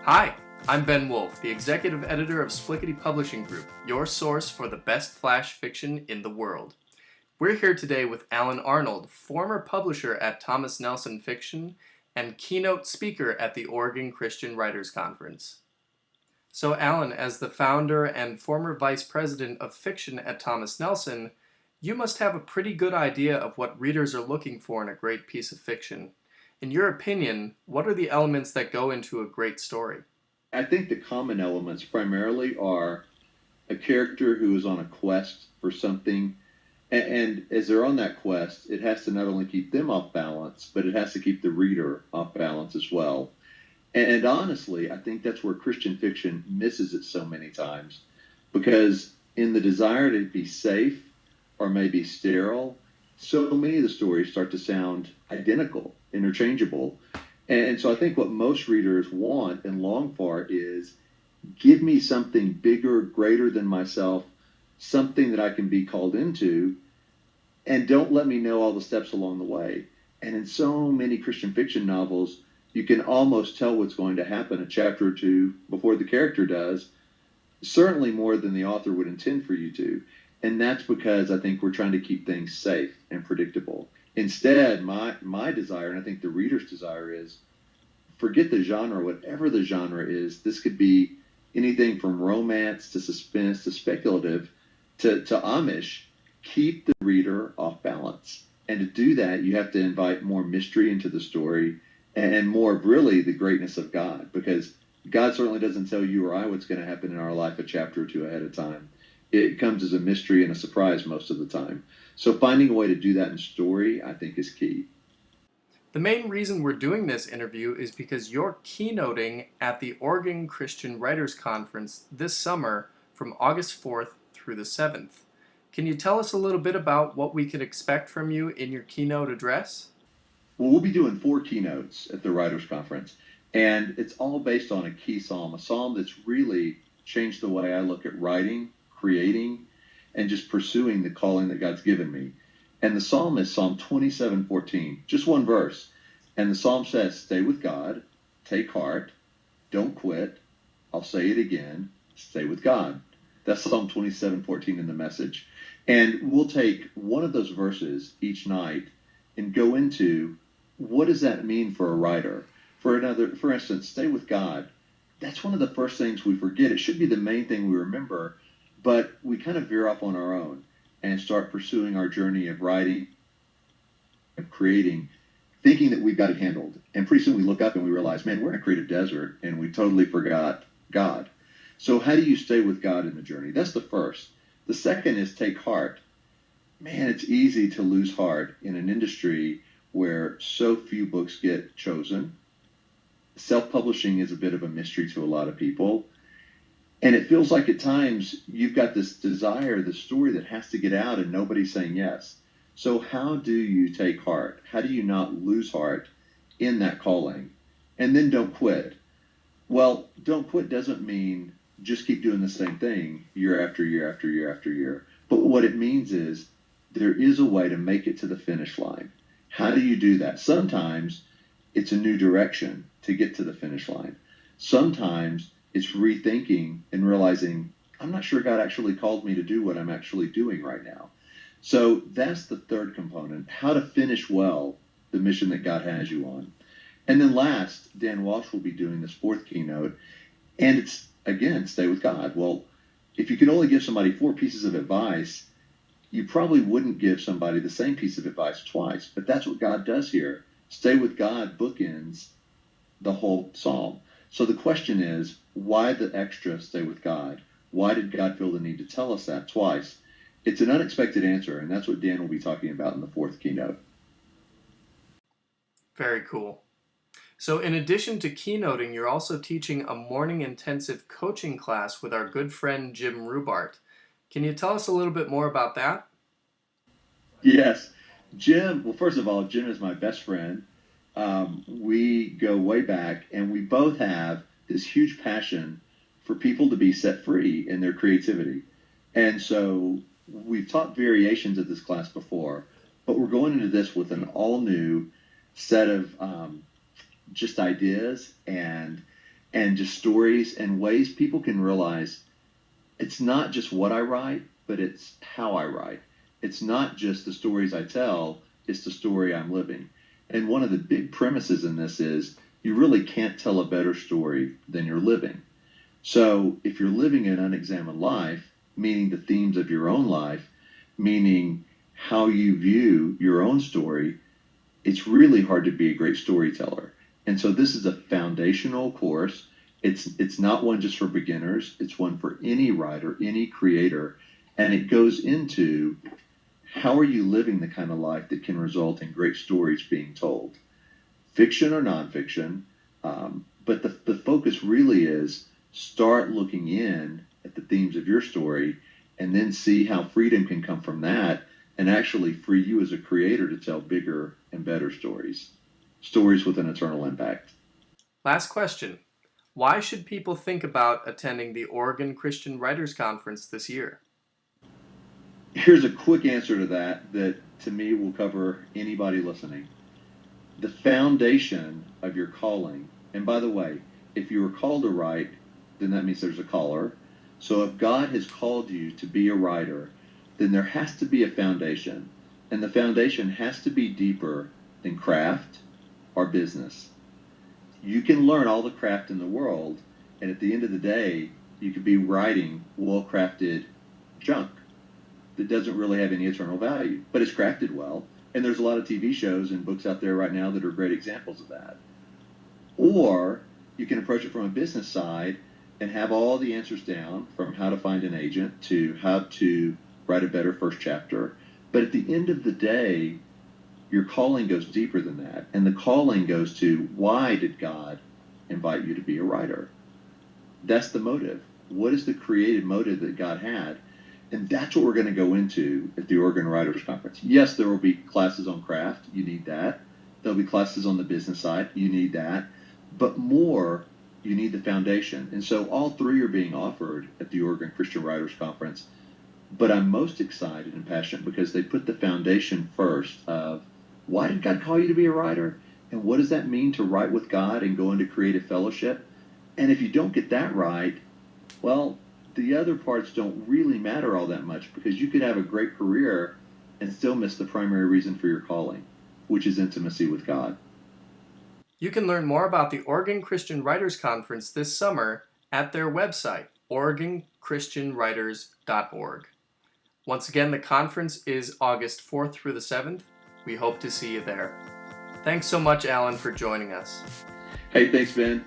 Hi, I'm Ben Wolf, the executive editor of Splickety Publishing Group, your source for the best flash fiction in the world. We're here today with Alan Arnold, former publisher at Thomas Nelson Fiction and keynote speaker at the Oregon Christian Writers Conference. So Alan, as the founder and former vice president of fiction at Thomas Nelson, you must have a pretty good idea of what readers are looking for in a great piece of fiction. In your opinion, what are the elements that go into a great story? I think the common elements primarily are a character who is on a quest for something. And as they're on that quest, it has to not only keep them off balance, but it has to keep the reader off balance as well. And honestly, I think that's where Christian fiction misses it so many times, because in the desire to be safe or maybe sterile, so many of the stories start to sound identical, interchangeable. And so I think what most readers want and long for is give me something bigger, greater than myself, something that I can be called into, and don't let me know all the steps along the way. And in so many Christian fiction novels, you can almost tell what's going to happen a chapter or two before the character does, certainly more than the author would intend for you to. And that's because I think we're trying to keep things safe and predictable. Instead, my desire, and I think the reader's desire, is forget the genre, whatever the genre is. This could be anything from romance to suspense to speculative to Amish. Keep the reader off balance. And to do that, you have to invite more mystery into the story and more of really the greatness of God, because God certainly doesn't tell you or I what's going to happen in our life a chapter or two ahead of time. It comes as a mystery and a surprise most of the time. So finding a way to do that in story, I think, is key. The main reason we're doing this interview is because you're keynoting at the Oregon Christian Writers Conference this summer from August 4th through the 7th. Can you tell us a little bit about what we can expect from you in your keynote address? Well, we'll be doing 4 keynotes at the Writers Conference, and it's all based on a key psalm, a psalm that's really changed the way I look at writing, creating, and just pursuing the calling that God's given me. And the psalm is Psalm 27:14, just one verse. And the psalm says, stay with God, take heart, don't quit. I'll say it again, stay with God. That's Psalm 27:14 in the Message. And we'll take one of those verses each night and go into what does that mean for a writer? For instance, stay with God. That's one of the first things we forget. It should be the main thing we remember, but we kind of veer off on our own and start pursuing our journey of writing, of creating, thinking that we've got it handled. And pretty soon we look up and we realize, man, we're in a creative desert and we totally forgot God. So how do you stay with God in the journey? That's the first. The second is take heart. Man, it's easy to lose heart in an industry where so few books get chosen. Self-publishing is a bit of a mystery to a lot of people. And it feels like at times you've got this desire, this story that has to get out and nobody's saying yes. So how do you take heart? How do you not lose heart in that calling? And then don't quit. Well, don't quit doesn't mean just keep doing the same thing year after year after year after year. But what it means is there is a way to make it to the finish line. How do you do that? Sometimes it's a new direction to get to the finish line. Sometimes it's rethinking and realizing, I'm not sure God actually called me to do what I'm actually doing right now. So that's the third component, how to finish well the mission that God has you on. And then last, Dan Walsh will be doing this 4th keynote, and it's, again, stay with God. Well, if you can only give somebody 4 pieces of advice, you probably wouldn't give somebody the same piece of advice twice, but that's what God does here. Stay with God bookends the whole psalm. So the question is, why the extra stay with God? Why did God feel the need to tell us that twice? It's an unexpected answer, and that's what Dan will be talking about in the 4th keynote. Very cool. So in addition to keynoting, you're also teaching a morning intensive coaching class with our good friend Jim Rubart. Can you tell us a little bit more about that? Yes. Jim, well, first of all, Jim is my best friend. We go way back, and we both have this huge passion for people to be set free in their creativity. And so we've taught variations of this class before, but we're going into this with an all new set of just ideas and just stories and ways people can realize it's not just what I write, but it's how I write. It's not just the stories I tell, it's the story I'm living. And one of the big premises in this is you really can't tell a better story than you're living. So if you're living an unexamined life, meaning the themes of your own life, meaning how you view your own story, it's really hard to be a great storyteller. And so this is a foundational course. It's not one just for beginners. It's one for any writer, any creator. And it goes into how are you living the kind of life that can result in great stories being told, fiction or nonfiction. But the focus really is start looking in at the themes of your story and then see how freedom can come from that and actually free you as a creator to tell bigger and better stories, stories with an eternal impact. Last question. Why should people think about attending the Oregon Christian Writers Conference this year? Here's a quick answer to that to me will cover anybody listening. The foundation of your calling, and by the way, if you were called to write, then that means there's a caller. So if God has called you to be a writer, then there has to be a foundation. And the foundation has to be deeper than craft or business. You can learn all the craft in the world, and at the end of the day, you could be writing well-crafted junk that doesn't really have any eternal value, but it's crafted well. And there's a lot of TV shows and books out there right now that are great examples of that. Or you can approach it from a business side and have all the answers down, from how to find an agent to how to write a better first chapter. But at the end of the day, your calling goes deeper than that. And the calling goes to, why did God invite you to be a writer? That's the motive. What is the creative motive that God had? And that's what we're going to go into at the Oregon Writers Conference. Yes, there will be classes on craft. You need that. There'll be classes on the business side. You need that. But more, you need the foundation. And so all three are being offered at the Oregon Christian Writers Conference. But I'm most excited and passionate because they put the foundation first of, why did God call you to be a writer? And what does that mean to write with God and go into creative fellowship? And if you don't get that right, well, the other parts don't really matter all that much, because you could have a great career and still miss the primary reason for your calling, which is intimacy with God. You can learn more about the Oregon Christian Writers Conference this summer at their website, OregonChristianWriters.org. Once again, the conference is August 4th through the 7th. We hope to see you there. Thanks so much, Alan, for joining us. Hey, thanks, Ben.